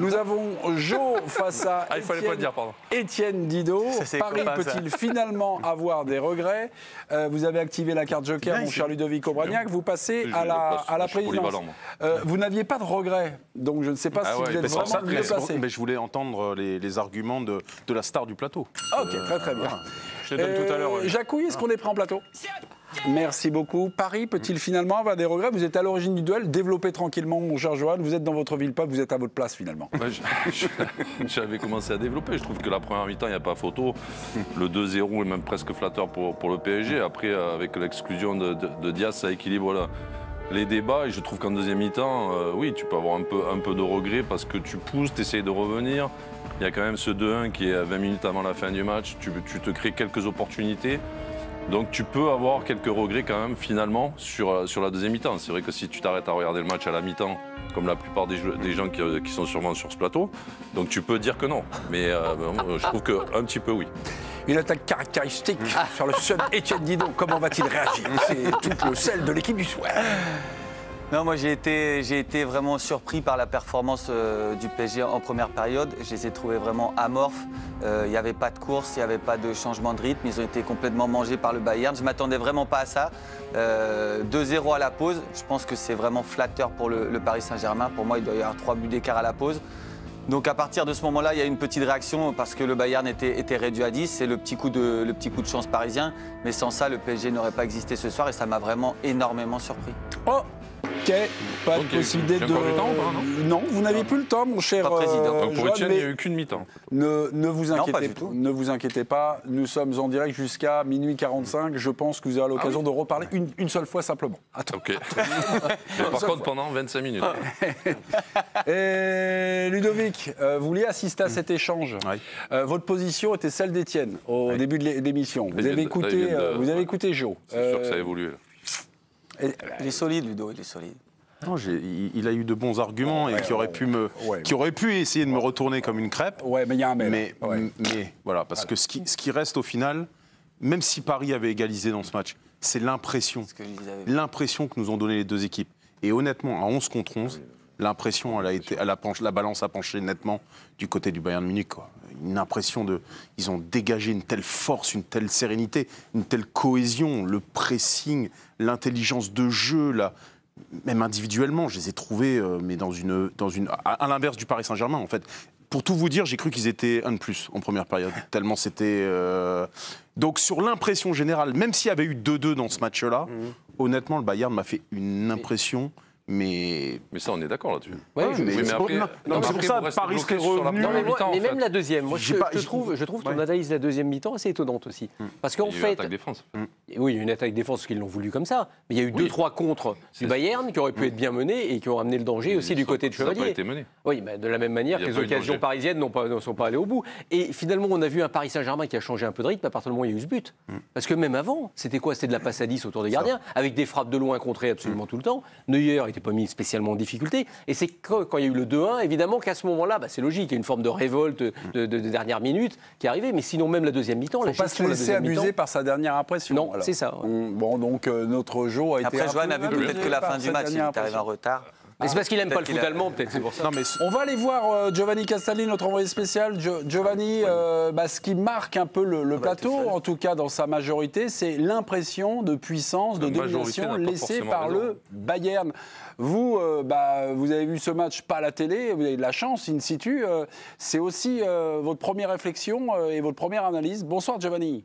Nous avons Jo face à il fallait pas le dire, pardon. Étienne Didot. Paris peut-il finalement avoir des regrets? Vous avez activé la carte Joker, mon cher Ludovic Obraniak. Vous passez à la présidence. Vous n'aviez pas de regrets, donc je ne sais pas si vous êtes vraiment mieux placé. Mais je voulais entendre les arguments de la star du plateau. Ok, très bien. Je les donne tout à l'heure. Jacouille, est-ce qu'on est prêt en plateau? Merci beaucoup. Paris peut-il finalement avoir des regrets? Vous êtes à l'origine du duel, développez tranquillement, mon cher Johan. Vous êtes dans votre ville-peuple, vous êtes à votre place finalement. J'avais commencé à développer. Je trouve que la première mi-temps, il n'y a pas photo. Le 2-0 est même presque flatteur pour le PSG. Après, avec l'exclusion de Diaz, ça équilibre les débats. Et je trouve qu'en deuxième mi-temps, oui, tu peux avoir un peu de regrets parce que tu pousses, tu essayes de revenir. Il y a quand même ce 2-1 qui est à 20 minutes avant la fin du match. Tu te crées quelques opportunités. Donc tu peux avoir quelques regrets quand même finalement sur la deuxième mi-temps. C'est vrai que si tu t'arrêtes à regarder le match à la mi-temps, comme la plupart des gens qui sont sûrement sur ce plateau, donc tu peux dire que non. Mais je trouve qu'un petit peu oui. Une attaque caractéristique sur le seul Étienne Didot. Comment va-t-il réagir? C'est tout le sel de l'équipe du soir. Non, moi j'ai été vraiment surpris par la performance du PSG en première période. Je les ai trouvés vraiment amorphes. Il n'y avait pas de course, il n'y avait pas de changement de rythme. Ils ont été complètement mangés par le Bayern. Je ne m'attendais vraiment pas à ça. 2-0 à la pause. Je pense que c'est vraiment flatteur pour le Paris Saint-Germain. Pour moi, il doit y avoir 3 buts d'écart à la pause. Donc à partir de ce moment-là, il y a une petite réaction parce que le Bayern était réduit à 10. C'est le petit coup de chance parisien. Mais sans ça, le PSG n'aurait pas existé ce soir et ça m'a vraiment énormément surpris. Oh, ok, pas de possibilité de... encore du temps, non, vous n'avez plus le temps, mon cher président. Donc pour Étienne, il n'y a eu qu'une mi-temps. Ne vous inquiétez pas, nous sommes en direct jusqu'à minuit 45. Je pense que vous aurez l'occasion de reparler une seule fois simplement. Attends. Ok. Mais par contre, pendant 25 minutes. Et Ludovic, vous vouliez assister à cet échange. Votre position était celle d'Étienne au début de l'émission. Vous avez écouté Jo. C'est sûr que ça a évolué. Il est solide, Ludo, il est solide. Non, il a eu de bons arguments et qui aurait pu essayer de me retourner comme une crêpe. Ouais, mais il y a un mais voilà, parce que ce qui reste au final, même si Paris avait égalisé dans ce match, c'est l'impression que nous ont donné les deux équipes. Et honnêtement, à 11 contre 11, l'impression, la balance a penché nettement du côté du Bayern Munich, quoi. Une impression ils ont dégagé une telle force, une telle sérénité, une telle cohésion, le pressing, l'intelligence de jeu, même individuellement, je les ai trouvés, mais à l'inverse du Paris Saint-Germain, en fait. Pour tout vous dire, j'ai cru qu'ils étaient un de plus en première période, tellement c'était... Donc sur l'impression générale, même s'il y avait eu 2-2 dans ce match-là, honnêtement, le Bayern m'a fait une impression... Mais ça, on est d'accord là-dessus. Ouais, c'est pour ça que Paris serait revenu. Mais même la deuxième, moi je trouve ton analyse de la deuxième mi-temps assez étonnante aussi. Parce qu'en fait, une attaque défense. Oui, une attaque défense parce qu'ils l'ont voulu comme ça. Mais il y a eu 2-3 contres du Bayern qui auraient pu être bien menés et qui ont amené le danger aussi du côté de Chevalier. Ça n'a pas été mené. Oui, de la même manière que les occasions parisiennes ne sont pas allées au bout. Et finalement, on a vu un Paris Saint-Germain qui a changé un peu de rythme à partir du moment où il y a eu ce but. Parce que même avant, c'était quoi? C'était de la passe à 10 autour des gardiens, avec des frappes de loin contrées absolument tout le temps. Neuer n'était pas mis spécialement en difficulté. Et c'est quand il y a eu le 2-1, évidemment qu'à ce moment-là, c'est logique, il y a une forme de révolte de dernière minute qui est arrivée. Mais sinon, même la deuxième mi-temps, la gestion de la deuxième mi-temps... Faut pas se laisser abuser par sa dernière impression. Non, c'est ça. Bon, donc notre Jo a été... Après, Johan a vu peut-être que la fin du match, il est arrivé en retard. Mais c'est parce qu'il n'aime pas le foot allemand, peut-être, c'est pour ça. On va aller voir Giovanni Castaldi, notre envoyé spécial. Giovanni, ce qui marque un peu le plateau, en tout cas dans sa majorité, c'est l'impression de puissance, de domination laissée par le Bayern. Vous, vous avez vu ce match pas à la télé, vous avez de la chance, in situ. C'est aussi votre première réflexion et votre première analyse. Bonsoir Giovanni.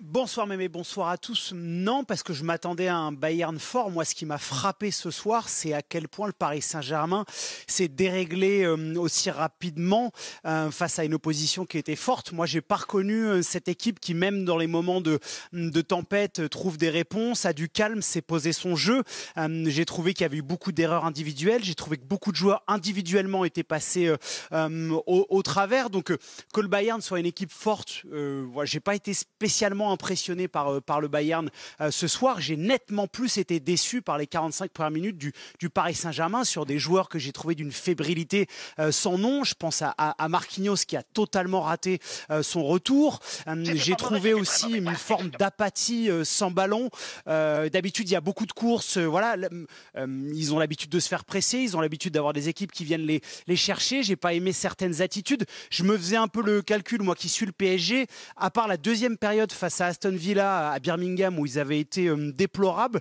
Bonsoir Mémé, bonsoir à tous. Non, parce que je m'attendais à un Bayern fort. Moi, ce qui m'a frappé ce soir, c'est à quel point le Paris Saint-Germain s'est déréglé aussi rapidement face à une opposition qui était forte. Moi, j'ai pas reconnu cette équipe qui, même dans les moments de tempête, trouve des réponses, a du calme, s'est posé son jeu. J'ai trouvé qu'il y avait eu beaucoup d'erreurs individuelles. J'ai trouvé que beaucoup de joueurs individuellement étaient passés au travers. Donc, que le Bayern soit une équipe forte, j'ai pas été spécialement impressionné par le Bayern ce soir. J'ai nettement plus été déçu par les 45 premières minutes du Paris Saint-Germain sur des joueurs que j'ai trouvé d'une fébrilité sans nom. Je pense à Marquinhos qui a totalement raté son retour. J'ai trouvé aussi une forme d'apathie sans ballon. D'habitude, il y a beaucoup de courses. Voilà, ils ont l'habitude de se faire presser. Ils ont l'habitude d'avoir des équipes qui viennent les chercher. J'ai pas aimé certaines attitudes. Je me faisais un peu le calcul, moi qui suis le PSG, à part la deuxième période face à Aston Villa à Birmingham où ils avaient été déplorables,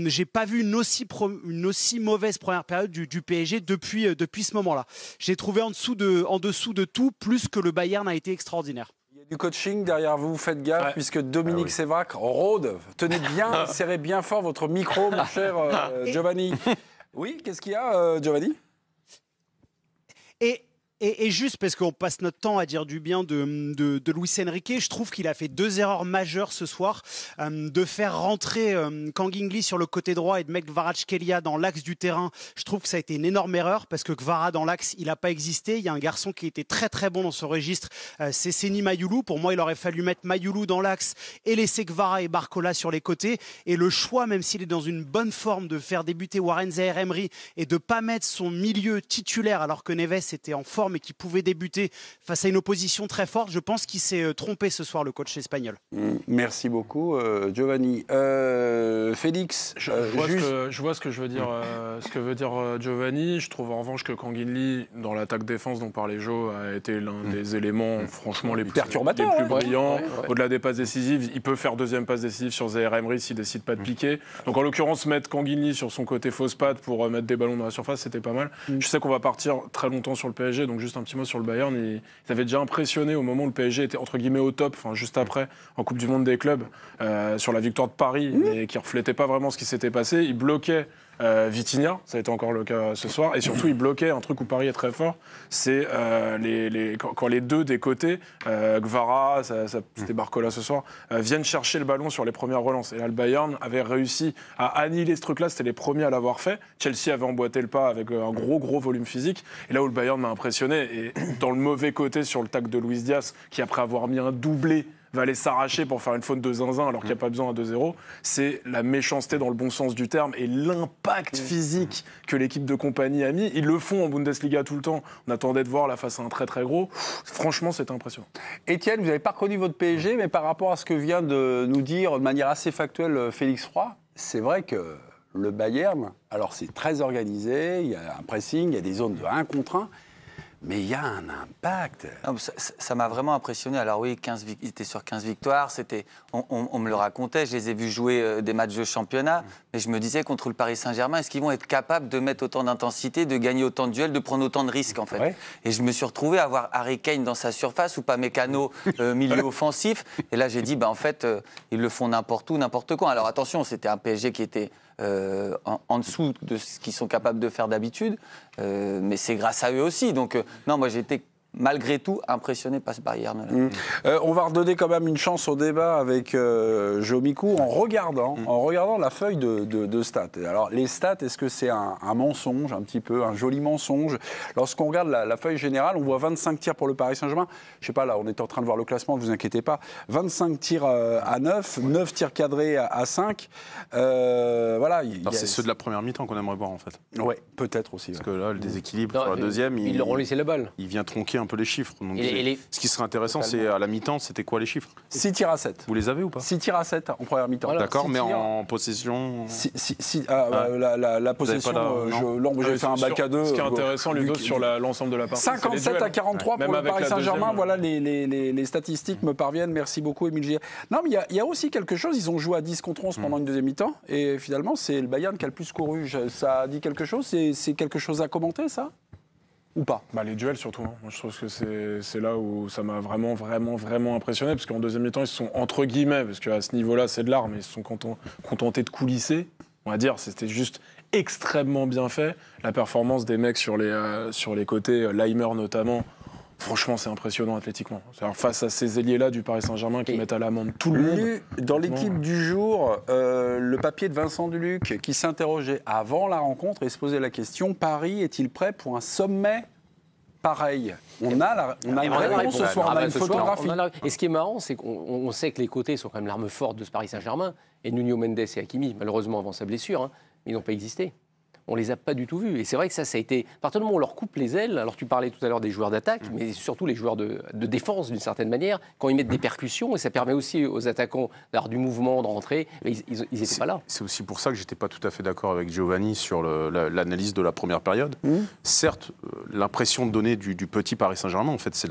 j'ai pas vu une aussi mauvaise première période du PSG depuis ce moment-là. J'ai trouvé en dessous de tout, plus que le Bayern a été extraordinaire. Il y a du coaching derrière vous, faites gaffe, puisque Dominique Sévrac rôde. Tenez bien, serrez bien fort votre micro, mon cher Giovanni. Oui, qu'est-ce qu'il y a, Giovanni ? Et juste parce qu'on passe notre temps à dire du bien de Luis Enrique, je trouve qu'il a fait 2 erreurs majeures ce soir. De faire rentrer Kang In Lee sur le côté droit et de mettre Kvaratskhelia dans l'axe du terrain, je trouve que ça a été une énorme erreur parce que Kvara dans l'axe, il n'a pas existé. Il y a un garçon qui était très très bon dans ce registre, c'est Seny Mayulu. Pour moi, il aurait fallu mettre Mayulu dans l'axe et laisser Kvara et Barcola sur les côtés. Et le choix, même s'il est dans une bonne forme, de faire débuter Warren Zaïre-Emery et de ne pas mettre son milieu titulaire alors que Neves était en forme et qui pouvait débuter face à une opposition très forte. Je pense qu'il s'est trompé ce soir, le coach espagnol. Merci beaucoup, Giovanni. Félix, je vois ce que veut dire Giovanni. Je trouve en revanche que Kang In Lee, dans l'attaque défense dont parlait Jo, a été l'un des éléments franchement les plus brillants. Au-delà des passes décisives, il peut faire deuxième passe décisive sur Zaïre-Emery s'il décide pas de piquer. Donc en l'occurrence, mettre Kang In Lee sur son côté fausse patte pour mettre des ballons dans la surface, c'était pas mal. Je sais qu'on va partir très longtemps sur le PSG, donc juste un petit mot sur le Bayern. Ils avaient déjà impressionné au moment où le PSG était entre guillemets au top, enfin juste après, en Coupe du Monde des clubs, sur la victoire de Paris, mais qui reflétait pas vraiment ce qui s'était passé. Ils bloquaient Vitinha, ça a été encore le cas ce soir, et surtout ils bloquaient un truc où Paris est très fort, c'est quand les deux des côtés, Kvara, c'était Barcola ce soir, viennent chercher le ballon sur les premières relances. Et là, le Bayern avait réussi à annihiler ce truc-là, c'était les premiers à l'avoir fait. Chelsea avait emboîté le pas avec un gros volume physique, et là où le Bayern m'a impressionné, et dans le mauvais côté sur le tac de Luis Diaz, qui après avoir mis un doublé, va aller s'arracher pour faire une faute de zinzin alors qu'il n'y a pas besoin à 2-0, c'est la méchanceté dans le bon sens du terme et l'impact physique que l'équipe de compagnie a mis. Ils le font en Bundesliga tout le temps. On attendait de voir là face à un très très gros. Franchement, c'était impressionnant. Étienne, vous n'avez pas reconnu votre PSG, mais par rapport à ce que vient de nous dire de manière assez factuelle Félix Roy, c'est vrai que le Bayern, alors c'est très organisé, il y a un pressing, il y a des zones de 1 contre 1, mais il y a un impact. Non, ça m'a vraiment impressionné. Alors oui, il était sur 15 victoires. On me le racontait. Je les ai vus jouer des matchs de championnat. Mais je me disais, contre le Paris Saint-Germain, est-ce qu'ils vont être capables de mettre autant d'intensité, de gagner autant de duels, de prendre autant de risques, en fait. Ouais. Et je me suis retrouvé à voir Harry Kane dans sa surface ou Upamecano milieu offensif. Et là, j'ai dit, en fait, ils le font n'importe où, n'importe quand. Alors attention, c'était un PSG qui était en dessous de ce qu'ils sont capables de faire d'habitude. Mais c'est grâce à eux aussi. Donc, non, moi, j'ai été malgré tout impressionné par ce Bayern. On va redonner quand même une chance au débat avec Jo Micoud en regardant la feuille de stats. Alors les stats, est-ce que c'est un mensonge, un petit peu, un joli mensonge? Lorsqu'on regarde la feuille générale, on voit 25 tirs pour le Paris Saint-Germain. Je sais pas, là on est en train de voir le classement, ne vous inquiétez pas. 25 tirs à 9, 9 tirs cadrés à 5. Voilà. C'est ceux de la première mi-temps qu'on aimerait voir en fait. Oui, peut-être aussi. Parce que là, le déséquilibre sur la deuxième, ils leur ont laissé la balle. Il vient tronquer un peu les chiffres. Donc ce qui serait intéressant, c'est à la mi-temps, c'était quoi les chiffres? 6 tirs à 7. Vous les avez ou pas? 6 tirs à 7 en première mi-temps. Voilà, d'accord, mais en possession... La possession, j'ai fait un bac à 2. Ce qui est intéressant, Ludo, sur l'ensemble de la partie, 57 à 43 pour le Paris Saint-Germain. Voilà, les statistiques me parviennent. Merci beaucoup, Émile Gillet. Non, mais il y a aussi quelque chose. Ils ont joué à 10 contre 11 pendant une deuxième mi-temps. Et finalement, c'est le Bayern qui a le plus couru. Ça dit quelque chose? C'est quelque chose à commenter, ça? Ou pas? Les duels surtout. Moi, je trouve que c'est là où ça m'a vraiment impressionné, parce qu'en deuxième mi-temps, ils se sont, entre guillemets, parce qu'à ce niveau-là, c'est de l'art, mais ils se sont contentés de coulisser. On va dire, c'était juste extrêmement bien fait. La performance des mecs sur les côtés, Leimer notamment, franchement, c'est impressionnant athlétiquement. C'est-à-dire, face à ces ailiers-là du Paris Saint-Germain qui mettent à l'amende tout le monde. Dans l'équipe du jour, le papier de Vincent Duluc qui s'interrogeait avant la rencontre et se posait la question, Paris est-il prêt pour un sommet pareil, on a une réponse ce soir, on a une photographie. Et ce qui est marrant, c'est qu'on sait que les côtés sont quand même l'arme forte de ce Paris Saint-Germain. Et Nuno Mendes et Hakimi, malheureusement avant sa blessure, hein, ils n'ont pas existé. On les a pas du tout vus. Et c'est vrai que ça a été... À partir du moment où on leur coupe les ailes, alors tu parlais tout à l'heure des joueurs d'attaque, mais surtout les joueurs de défense d'une certaine manière, quand ils mettent des percussions, et ça permet aussi aux attaquants d'avoir du mouvement, de rentrer, ils n'étaient pas là. C'est aussi pour ça que j'étais pas tout à fait d'accord avec Giovanni sur l'analyse de la première période. Certes, l'impression de donner du petit Paris Saint-Germain, en fait, c'est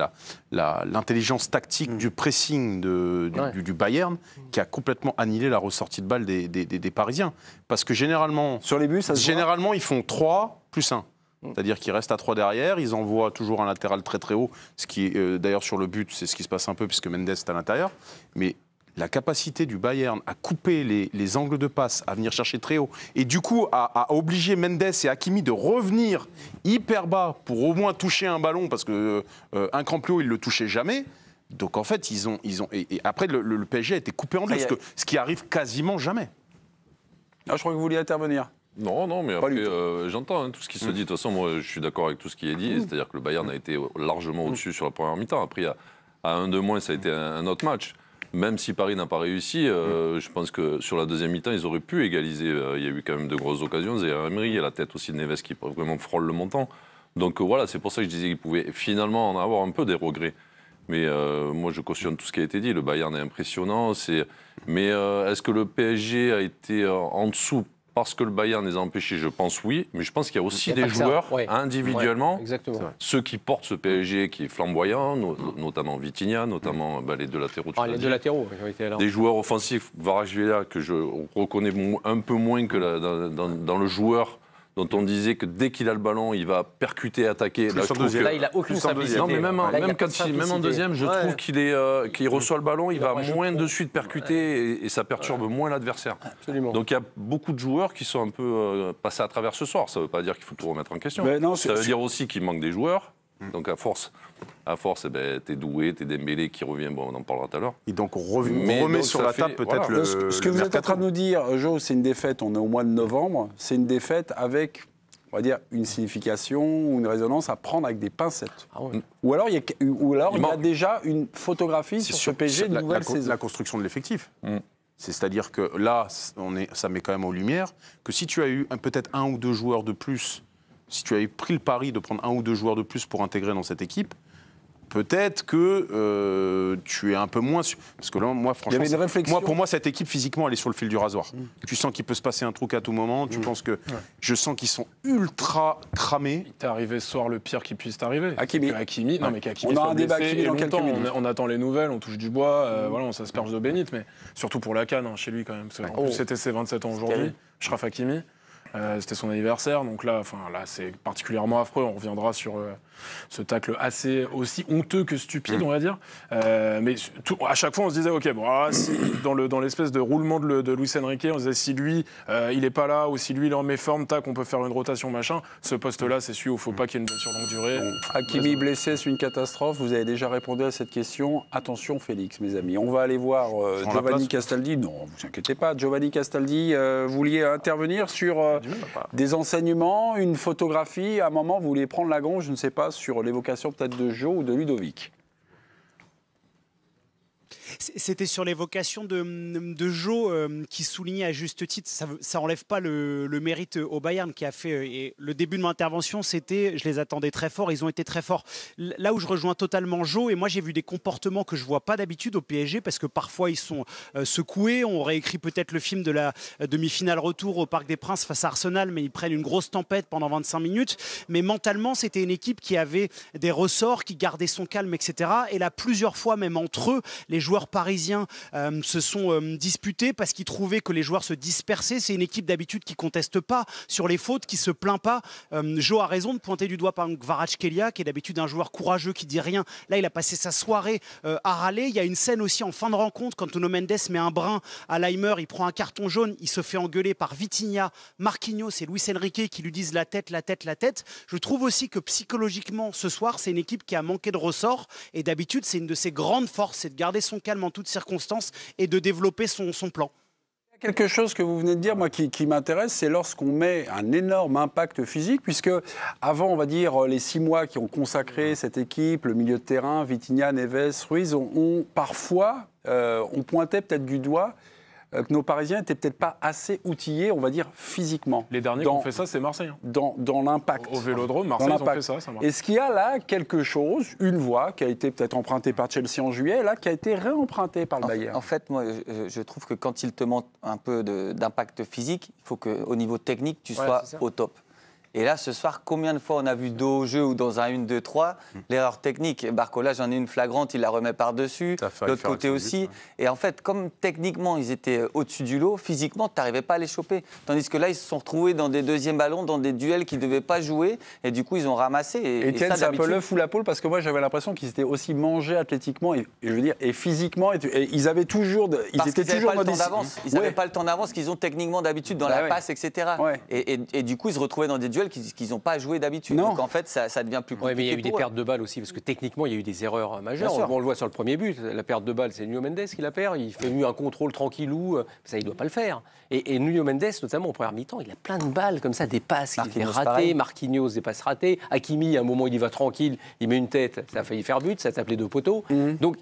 l'intelligence tactique du pressing du Bayern qui a complètement annihilé la ressortie de balle des Parisiens. Parce que généralement... Sur les buts, ça se voit. Ils font 3 plus 1. C'est-à-dire qu'ils restent à 3 derrière, ils envoient toujours un latéral très très haut, ce qui d'ailleurs sur le but, c'est ce qui se passe un peu puisque Mendes est à l'intérieur. Mais la capacité du Bayern à couper les angles de passe, à venir chercher très haut, et du coup à obliger Mendes et Hakimi de revenir hyper bas pour au moins toucher un ballon, parce que un cran plus haut, ils ne le touchaient jamais. Donc en fait, et après le PSG a été coupé en deux, ce qui arrive quasiment jamais. Ah, je crois que vous vouliez intervenir. Non, mais après, j'entends tout ce qui se dit. De toute façon, moi, je suis d'accord avec tout ce qui est dit. C'est-à-dire que le Bayern a été largement au-dessus sur la première mi-temps. Après, à 1-2 moins, ça a été un autre match. Même si Paris n'a pas réussi, je pense que sur la deuxième mi-temps, ils auraient pu égaliser. Il y a eu quand même de grosses occasions. Zaïre Emery, il y a la tête aussi de Neves qui vraiment frôle le montant. Donc voilà, c'est pour ça que je disais qu'il pouvait finalement en avoir un peu des regrets. Mais moi, je cautionne tout ce qui a été dit. Le Bayern est impressionnant. Mais est-ce que le PSG a été en dessous parce que le Bayern les a empêchés? Je pense oui. Mais je pense qu'il y a aussi des joueurs individuellement, ceux qui portent ce PSG qui est flamboyant, notamment Vitinha, notamment les deux latéraux. Les deux latéraux qui ont été là. Des joueurs offensifs, Kvaratskhelia, que je reconnais un peu moins que dans le joueur dont on disait que dès qu'il a le ballon, il va percuter, attaquer. Là, il n'a aucune simplicité. Non, mais même en deuxième, je trouve qu'il reçoit le ballon, il va moins de suite percuter et ça perturbe moins l'adversaire. Absolument. Donc il y a beaucoup de joueurs qui sont un peu passés à travers ce soir. Ça ne veut pas dire qu'il faut tout remettre en question. Ça veut dire aussi qu'il manque des joueurs. Donc à force, t'es Doué, t'es Dembélé qui revient, on en parlera tout à l'heure. Et donc on remet sur la table peut-être ce que vous êtes en train de nous dire, Jo, c'est une défaite, on est au mois de novembre, c'est une défaite avec, on va dire, une signification ou une résonance à prendre avec des pincettes. Ou alors il y a déjà une photographie sur ce PSG de nouvelle saison. La construction de l'effectif. C'est-à-dire que là, ça met quand même aux lumières que si tu as eu peut-être 1 ou 2 joueurs de plus, si tu avais pris le pari de prendre 1 ou 2 joueurs de plus pour intégrer dans cette équipe, peut-être que tu es un peu moins... Parce que là, moi, franchement, pour moi, cette équipe, physiquement, elle est sur le fil du rasoir. Tu sens qu'il peut se passer un truc à tout moment. Tu penses que... Je sens qu'ils sont ultra cramés. Il t'est arrivé ce soir le pire qui puisse t'arriver. Hakimi. Non, mais qu'Hakimi on a un débat Hakimi dans quelques minutes. On attend les nouvelles, on touche du bois, voilà, on s'asperge d'eau bénite, mais surtout pour la CAN, chez lui quand même. En plus, c'était ses 27 ans aujourd'hui, Achraf Hakimi. C'était son anniversaire, donc là c'est particulièrement affreux. On reviendra sur ce tacle aussi honteux que stupide, on va dire. Mais à chaque fois, on se disait, ok, si, dans l'espèce de roulement de Luis Enrique, on se disait, si lui, il n'est pas là, ou si lui, il est en méforme, on peut faire une rotation, machin. Ce poste-là, c'est celui où il ne faut pas qu'il y ait une blessure longue durée. Hakimi blessé, c'est une catastrophe. Vous avez déjà répondu à cette question. Attention, Félix, mes amis. On va aller voir Giovanni Castaldi. Non, vous inquiétez pas. Giovanni Castaldi, vous vouliez intervenir sur des enseignements, une photographie. À un moment, vous vouliez prendre la gronde, je ne sais pas, sur l'évocation peut-être de Jo ou de Ludovic. C'était sur l'évocation de Jo qui soulignait à juste titre, ça enlève pas le mérite au Bayern qui a fait, et le début de mon intervention c'était, je les attendais très fort, ils ont été très forts. Là où je rejoins totalement Jo, et moi j'ai vu des comportements que je vois pas d'habitude au PSG, parce que parfois ils sont secoués, on réécrit peut-être le film de la demi-finale retour au Parc des Princes face à Arsenal, mais ils prennent une grosse tempête pendant 25 minutes, mais mentalement c'était une équipe qui avait des ressorts, qui gardait son calme, etc. Et là plusieurs fois même entre eux, les joueurs parisiens se sont disputés parce qu'ils trouvaient que les joueurs se dispersaient. C'est une équipe d'habitude qui ne conteste pas sur les fautes, qui ne se plaint pas. Jo a raison de pointer du doigt par Kvaratskhelia, qui est d'habitude un joueur courageux qui ne dit rien. Là, il a passé sa soirée à râler. Il y a une scène aussi en fin de rencontre quand Nuno Mendes met un brin à Laimer, il prend un carton jaune, il se fait engueuler par Vitinha, Marquinhos et Luis Enrique qui lui disent la tête, la tête, la tête. Je trouve aussi que psychologiquement, ce soir, c'est une équipe qui a manqué de ressort et d'habitude, c'est une de ses grandes forces, c'est de garder son calme en toutes circonstances et de développer son plan. Quelque chose que vous venez de dire, moi, qui m'intéresse, c'est lorsqu'on met un énorme impact physique, puisque avant, on va dire, les 6 mois qui ont consacré cette équipe, le milieu de terrain, Vitinha, Neves, Ruiz, ont parfois, on pointait peut-être du doigt que nos Parisiens n'étaient peut-être pas assez outillés, on va dire, physiquement. Les derniers qui ont fait ça, c'est Marseille. Dans l'impact. Au Vélodrome, Marseille, ils ont fait ça. Est-ce qu'il y a là quelque chose, une voie qui a été peut-être empruntée par Chelsea en juillet, là, qui a été réempruntée par le Bayern? En fait, moi, je trouve que quand il te manque un peu d'impact physique, il faut qu'au niveau technique, tu sois au top. Et là, ce soir, combien de fois on a vu dos au jeu ou dans un 1-2-3, l'erreur technique. Barcola, j'en ai une flagrante, il la remet par-dessus. L'autre côté aussi. Et en fait, comme techniquement, ils étaient au-dessus du lot, physiquement, tu n'arrivais pas à les choper. Tandis que là, ils se sont retrouvés dans des deuxièmes ballons, dans des duels qu'ils ne devaient pas jouer. Et du coup, ils ont ramassé. Et Etienne, c'est un peu l'œuf ou la poule, parce que moi, j'avais l'impression qu'ils étaient aussi mangés athlétiquement et je veux dire, et physiquement. Et ils avaient toujours. Ils étaient toujours dans des d'avance. Ils n'avaient pas le temps d'avance qu'ils ont techniquement d'habitude dans la passe, etc. Ouais. Et du coup, ils se retrouvaient dans des duels qu'ils n'ont pas joué d'habitude. Donc en fait, ça devient plus compliqué. Oui, mais il y a eu des pertes de balles aussi, parce que techniquement, il y a eu des erreurs majeures. On le voit sur le premier but. La perte de balle, c'est Nuno Mendes qui la perd. Il fait mieux un contrôle tranquillou. Ça, il ne doit pas le faire. Et Nuno Mendes, notamment en première mi-temps, il a plein de balles comme ça, des passes qui étaient ratées. Marquinhos, des passes ratées. Hakimi, à un moment, il y va tranquille. Il met une tête. Ça a failli faire but. Ça s'appelait 2 poteaux. Donc,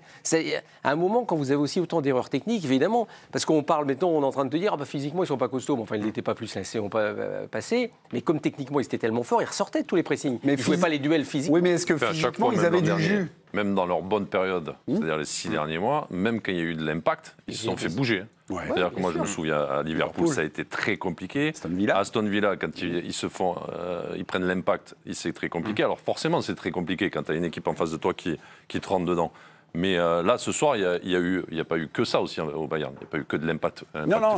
à un moment, quand vous avez aussi autant d'erreurs techniques, évidemment, parce qu'on parle maintenant, on est en train de te dire, physiquement, ils ne sont pas costauds. Enfin, ils n'étaient pas plus passés. Mais comme techniquement, ils étaient tellement forts, ils ressortaient de tous les pressings. Mais ils ne jouaient pas les duels physiques. Oui, mais est-ce que physiquement, ils avaient du jus? Même dans leur bonne période, c'est-à-dire les 6 derniers mois, même quand il y a eu de l'impact, ils se sont fait bouger. C'est-à-dire que moi, je me souviens, à Liverpool, ça a été très compliqué. Aston Villa, quand ils prennent l'impact, c'est très compliqué. Alors forcément, c'est très compliqué quand tu as une équipe en face de toi qui te rentre dedans. Mais là, ce soir, il n'y a pas eu que ça aussi au Bayern. Il n'y a pas eu que de l'impact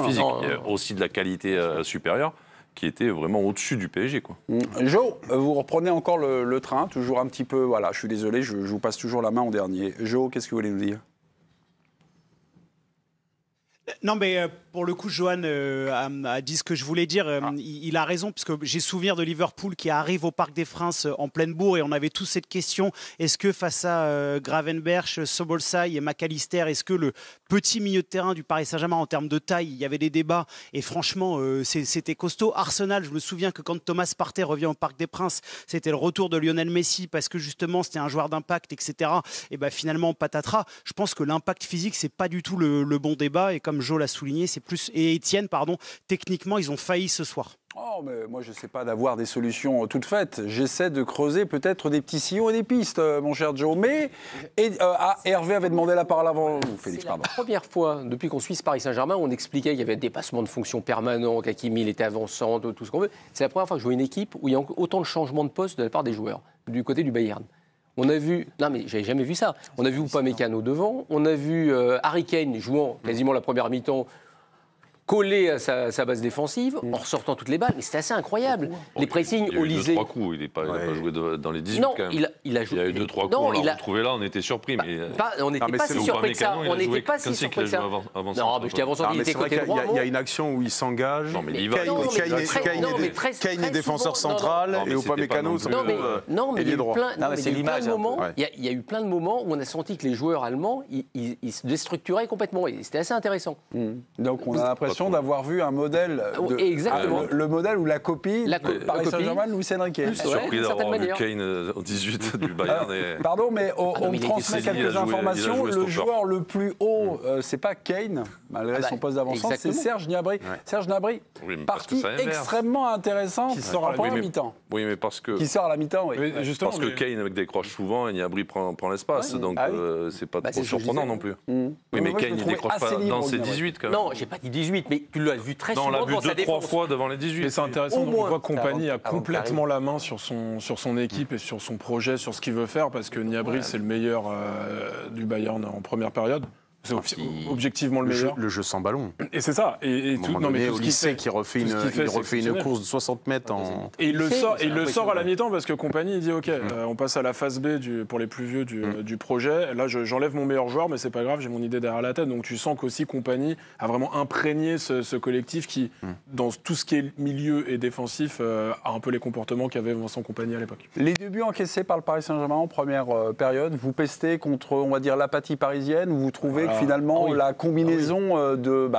physique. Il y a aussi de la qualité supérieure qui était vraiment au-dessus du PSG, quoi. Jo, vous reprenez encore le train, toujours un petit peu... Voilà, je suis désolé, je vous passe toujours la main en dernier. Jo, qu'est-ce que vous voulez nous dire ? Non, mais pour le coup, Johan a dit ce que je voulais dire. Il a raison, parce que j'ai souvenir de Liverpool qui arrive au Parc des Princes en pleine bourre et on avait tous cette question. Est-ce que face à Gravenberch, Szoboszlai et McAllister, est-ce que le petit milieu de terrain du Paris Saint-Germain, en termes de taille, il y avait des débats et franchement, c'était costaud. Arsenal, je me souviens que quand Thomas Partey revient au Parc des Princes, c'était le retour de Lionel Messi parce que justement, c'était un joueur d'impact, etc. Et ben finalement, patatras. Je pense que l'impact physique, c'est pas du tout le bon débat et comme Jo l'a souligné, c'est plus... Et Etienne, pardon, techniquement, ils ont failli ce soir. Oh, mais moi, je ne sais pas d'avoir des solutions toutes faites. J'essaie de creuser peut-être des petits sillons et des pistes, mon cher Joe. Mais Hervé avait demandé la parole avant vous, Félix. C'est la première fois, depuis qu'on suit ce Paris Saint-Germain, on expliquait qu'il y avait un dépassement de fonction permanent, qu'Hakimi était avançant, tout ce qu'on veut. C'est la première fois que je vois une équipe où il y a autant de changements de poste de la part des joueurs, du côté du Bayern. On a vu, non mais j'avais jamais vu ça, on a vu Upamecano devant, on a vu Harry Kane jouant quasiment la première mi-temps, collé à sa base défensive, en ressortant toutes les balles. Mais c'était assez incroyable. Les pressings au Lisée. Il a eu 2-3 coups, il n'a pas joué dans les 18 non, quand même. Il a joué. Il y a eu 2-3 coups, on l'a retrouvé là, on était surpris. On n'était pas si surpris que ça. On n'était pas si surpris que ça. Non, mais j'étais avant il était côté droit. Il y a une action où il s'engage. Non, mais il va. Kane est défenseur central et Upamecano il y a eu plein de moments où on a senti que les joueurs allemands, ils se déstructuraient complètement. Et c'était assez intéressant. Donc on a l'impression d'avoir vu un modèle, le modèle ou la copie de Paris Saint-Germain de Luis Enrique. Je suis surpris d'avoir vu Kane au 18 du Bayern. Pardon, mais on me transmet quelques informations. Le joueur le plus haut, c'est pas Kane, malgré son poste d'avancement, c'est Serge Gnabry. Serge Gnabry, partie extrêmement intéressante qui sort à la mi-temps. Oui, mais parce que... Qui sort à la mi-temps, oui. Parce que Kane décroche souvent et Gnabry prend l'espace, donc c'est pas trop surprenant non plus. Oui, mais Kane, il décroche pas dans ses 18 quand même. Non, j'ai pas dit 18, mais tu l'as vu très souvent dans sa défense. 2-3 fois devant les 18. Et c'est intéressant, on voit que Kompany a complètement la main sur son équipe et sur son projet, sur ce qu'il veut faire, parce que Gnabry, c'est le meilleur du Bayern en première période. C'est objectivement le meilleur. Le jeu sans ballon. Et c'est ça. Et tout, non, mais au lycée qui refait une course de 60 mètres en... Et il le sort à la mi-temps parce que Kompany, il dit OK, on passe à la phase B pour les plus vieux du projet. Là, j'enlève mon meilleur joueur, mais c'est pas grave, j'ai mon idée derrière la tête. Donc tu sens qu'aussi Kompany a vraiment imprégné ce collectif qui, dans tout ce qui est milieu et défensif, a un peu les comportements qu'avait Vincent Kompany à l'époque. Les débuts encaissés par le Paris Saint-Germain en première période, vous pestez contre, on va dire, l'apathie parisienne, ou vous trouvez que finalement la combinaison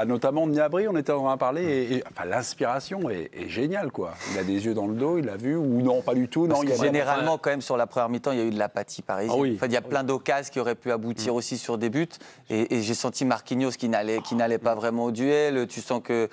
notamment de Niabri, on était en train de parler, l'inspiration est géniale, quoi. Il a des yeux dans le dos, il l'a vu, ou non, pas du tout. Non, généralement, quand même, sur la première mi-temps, il y a eu de l'apathie parisienne. Enfin, il y a plein d'occasions qui auraient pu aboutir aussi sur des buts. Et j'ai senti Marquinhos qui n'allait pas vraiment au duel. Tu sens que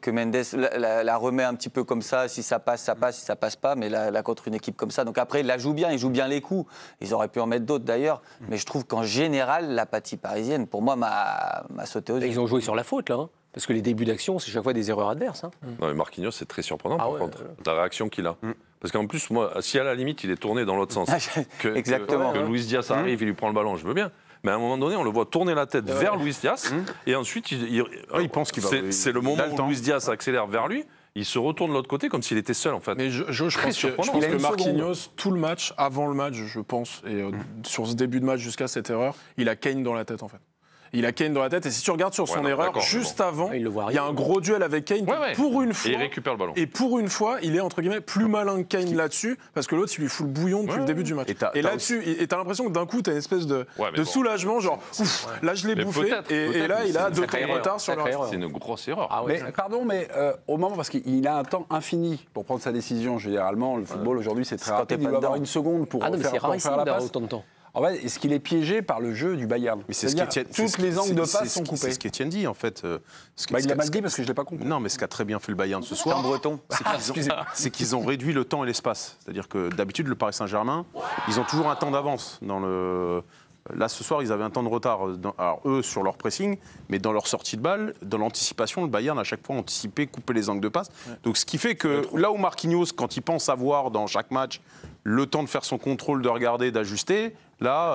Mendes la remet un petit peu comme ça. Si ça passe, ça passe. Si ça passe pas, mais là contre une équipe comme ça. Donc après, il la joue bien. Il joue bien les coups. Ils auraient pu en mettre d'autres d'ailleurs. Mais je trouve qu'en général, l'apathie parisienne, pour moi, m'a sauté aux yeux. Ils ont joué sur la faute, là. Parce que les débuts d'action, c'est chaque fois des erreurs adverses. Non, mais Marquinhos, c'est très surprenant, par contre, la réaction qu'il a. Parce qu'en plus, moi, si à la limite, il est tourné dans l'autre sens, que Luis Diaz arrive, il lui prend le ballon, je veux bien. Mais à un moment donné, on le voit tourner la tête vers Luis Diaz, et ensuite, il pense qu'il va... C'est le moment où Luis Diaz accélère vers lui, il se retourne de l'autre côté comme s'il était seul, en fait. Mais je pense que Marquinhos, tout le match, avant le match, je pense, et sur ce début de match jusqu'à cette erreur, il a Kane dans la tête, en fait. Il a Kane dans la tête, et si tu regardes sur son erreur, juste avant, il y a un gros duel avec Kane pour une fois. Et il récupère le ballon. Et pour une fois, il est entre guillemets plus malin que Kane là-dessus, parce que l'autre, il lui fout le bouillon depuis le début du match. Et là-dessus, t'as l'impression que d'un coup, t'as une espèce de soulagement, genre, ouf, là je l'ai bouffé, et là, il a 2 temps de retard sur le reste. C'est une grosse erreur. Mais pardon, mais au moment, parce qu'il a un temps infini pour prendre sa décision, généralement, le football aujourd'hui, c'est très rapide, il doit avoir une seconde pour faire la passe. En fait, est-ce qu'il est piégé par le jeu du Bayern? Tous les angles de passe sont coupés. C'est ce qu'Etienne dit, en fait. Il l'a mal dit parce que je ne l'ai pas compris. Non, mais ce qu'a très bien fait le Bayern ce soir, c'est qu'ils ont réduit le temps et l'espace. C'est-à-dire que d'habitude, le Paris Saint-Germain, ils ont toujours un temps d'avance. Là, ce soir, ils avaient un temps de retard, alors eux, sur leur pressing, mais dans leur sortie de balle, dans l'anticipation, le Bayern, à chaque fois, anticipé, coupé les angles de passe. Donc, ce qui fait que là où Marquinhos, quand il pense avoir dans chaque match le temps de faire son contrôle, de regarder, d'ajuster, là,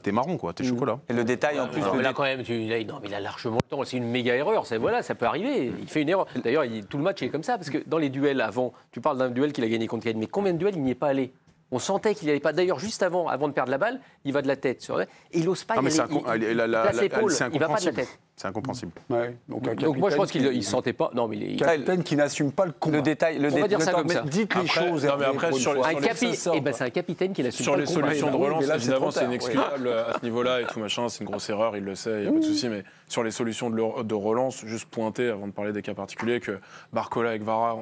t'es marron, quoi, t'es chocolat. Et le détail, en plus... Mais là, quand même, il a largement le temps. C'est une méga erreur. Voilà, ça peut arriver. Il fait une erreur. D'ailleurs, tout le match, il est comme ça, parce que dans les duels avant, tu parles d'un duel qu'il a gagné contre Kane, mais combien de duels il n'y est pas allé? On sentait qu'il n'allait pas. D'ailleurs, juste avant de perdre la balle, il va de la tête. Et il n'ose pas y aller. Il place l'épaule, il ne va pas de la tête. C'est incompréhensible. Ouais, donc moi, je pense qu'il ne se sentait pas. Non, mais il est... Capitaine qui n'assume pas le combat. On va dire ça comme ça. Dites les choses. Non, mais après, c'est un capitaine qui n'assume pas le combat. Sur les solutions de relance, évidemment, c'est inexcusable à ce niveau-là et tout machin. C'est une grosse erreur, il le sait, il n'y a pas de souci. Mais sur les solutions de relance, juste pointer, avant de parler des cas particuliers, que Barcola avec Vara,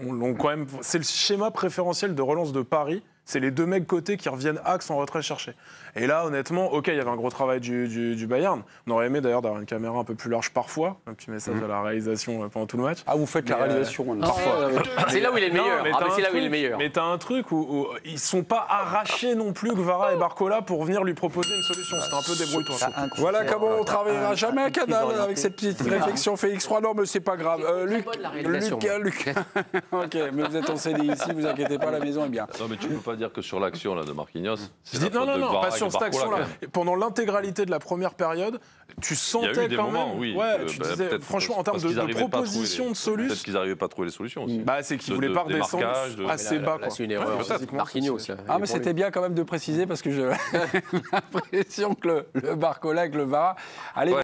quand même. C'est le schéma préférentiel de relance de Paris. C'est les 2 mecs côté qui reviennent axe en retrait chercher. Et là, honnêtement, il y avait un gros travail du Bayern. On aurait aimé d'ailleurs d'avoir une caméra un peu plus large parfois. Un petit message à la réalisation pendant tout le match. Ah, vous faites la réalisation parfois. C'est là où il est le meilleur. C'est là où il est le meilleur. Mais t'as un truc où ils sont pas arrachés non plus que Vara et Barcola pour venir lui proposer une solution. C'était un peu débrouille-toi. Voilà comment on travaillera jamais à Canal avec cette petite réflexion Félix 3. Non, mais c'est pas grave. Luc. Ok, mais vous êtes enseigné ici, vous inquiétez pas, la maison est bien. Non, mais tu peux pas dire que sur l'action là de Marquinhos. Non, pas sur cette action-là. Pendant l'intégralité de la première période, tu sentais quand même. Tu disais, franchement, en termes de proposition de solutions. Peut-être qu'ils n'arrivaient pas à trouver les solutions aussi. C'est qu'ils ne voulaient pas redescendre assez bas. C'est une erreur. Marquinhos. Ah, mais c'était bien quand même de préciser parce que j'ai l'impression que le Barcola avec le Vara. Allez.